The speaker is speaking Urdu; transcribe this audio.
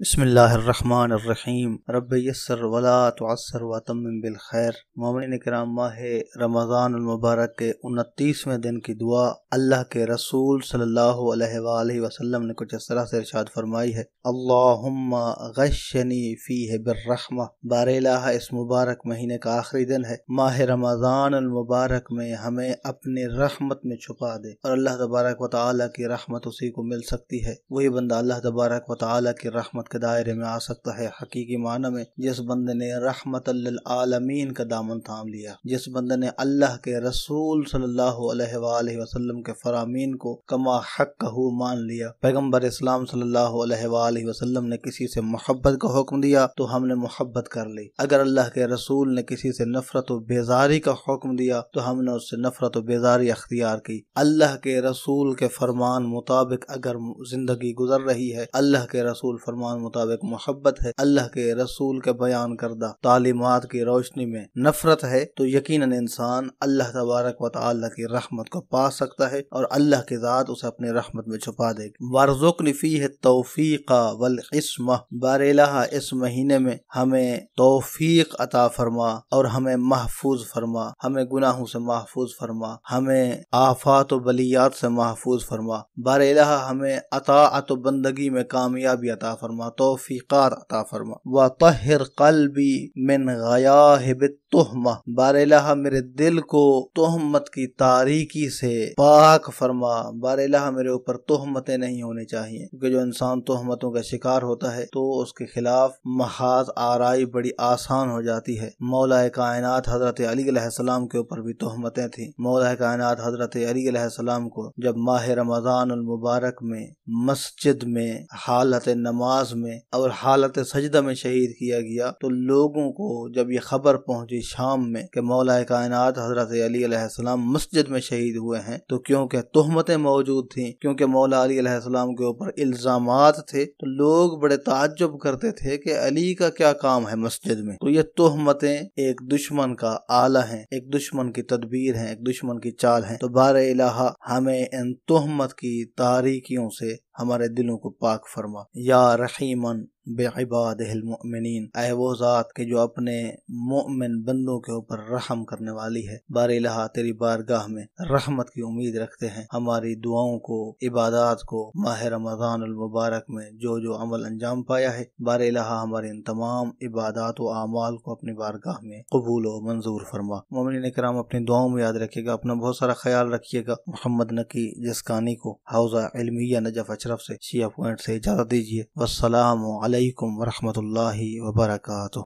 بسم اللہ الرحمن الرحیم رب یسر ولا تعسر وتمم بالخیر۔ مومنین کرام، ماہ رمضان المبارک کے 29ویں دن کی دعا اللہ کے رسول صلی اللہ علیہ وآلہ وسلم نے کچھ اس طرح سے ارشاد فرمائی ہے: اللہم غشنی فیہ بالرحمہ۔ بار الہ، اس مبارک مہینے کا آخری دن ہے۔ ماہ رمضان المبارک میں ہمیں اپنی رحمت میں چھپا دے، اور اللہ تبارک و تعالیٰ کی رحمت اسی کو مل سکتی ہے۔ وہی بندہ اللہ تبارک و تعالیٰ کی رحمت کے دائرے میں آ سکتا ہے حقیقی معنی میں، جس بندے نے رحمت للعالمین کا دامن تھام لیا، جس بندے نے اللہ کے رسول صلی اللہ علیہ وآلہ وسلم کے فرامین کو کما حقہ مان لیا۔ پیغمبر اسلام صلی اللہ علیہ وآلہ وسلم نے کسی سے محبت کا حکم دیا تو ہم نے محبت کر لی، اگر اللہ کے رسول نے کسی سے نفرت و بیزاری کا حکم دیا تو ہم نے اس سے نفرت و بیزاری اختیار کی۔ اللہ کے رسول کے فرمان مطابق اگر زندگی گزر رہی ہے، اللہ کے رسول فرمان مطابق محبت ہے، اللہ کے رسول کے بیان کردہ تعلیمات کی روشنی میں نفرت ہے، تو یقیناً انسان اللہ تبارک و تعالی کی رحمت کو پا سکتا ہے اور اللہ کی ذات اسے اپنی رحمت میں چھپا دے گی۔ وارزقنی فیہ التوفیق والعصمہ۔ بار الہ، اس مہینے میں ہمیں توفیق عطا فرما اور ہمیں محفوظ فرما، ہمیں گناہوں سے محفوظ فرما، ہمیں آفات و بلیات سے محفوظ فرما۔ بار الہ، ہمیں اطاعت و بندگی میں کامیابی عطا فرما، توفیقات عطا فرما۔ وطہر قلبی من غیاہب التہمہ۔ بار الہ، میرے دل کو تہمت کی تاریکی سے پاک فرما۔ بار الہ، میرے اوپر تہمتیں نہیں ہونی چاہیے، کیونکہ جو انسان تہمتوں کا شکار ہوتا ہے تو اس کے خلاف محاذ آرائی بڑی آسان ہو جاتی ہے۔ مولا کائنات حضرت علی علیہ السلام کے اوپر بھی تہمتیں تھیں۔ مولا کائنات حضرت علی علیہ السلام کو جب ماہ رمضان المبارک میں مسجد میں حالت نماز میں اور حالت سجدہ میں شہید کیا گیا تو لوگوں کو جب یہ خبر پہنچی شام میں کہ مولا کائنات حضرت علی علیہ السلام مسجد میں شہید ہوئے ہیں، تو کیونکہ تہمتیں موجود تھیں، کیونکہ مولا علی علیہ السلام کے اوپر الزامات تھے، تو لوگ بڑے تعجب کرتے تھے کہ علی کا کیا کام ہے مسجد میں۔ تو یہ تہمتیں ایک دشمن کا آلہ ہیں، ایک دشمن کی تدبیر ہیں، ایک دشمن کی چال ہیں۔ تو بار الہ، ہمیں ان تہمت کی تاریکیوں سے ہمارے دلوں کو پاک فرما۔ یا رحیمن بعبادہ المؤمنین، اے وہ ذات کہ جو اپنے مؤمن بندوں کے اوپر رحم کرنے والی ہے۔ بار الہ، تیری بارگاہ میں رحمت کی امید رکھتے ہیں۔ ہماری دعاؤں کو، عبادات کو ماہ رمضان المبارک میں جو جو عمل انجام پایا ہے، بار الہ ہمارے ان تمام عبادات و اعمال کو اپنی بارگاہ میں قبول و منظور فرما۔ مومنین کرام، اپنی دعاؤں میں یاد رکھیے گا، اپنا بہت سارا خیال رکھیے گا۔ محمد نقی جسکانی کو حوزہ علمیہ نجف اشرف سے شیعہ پوائنٹ سے اجازت دیجیے۔ والسلام علیکم ورحمۃ اللہ وبرکاتہ۔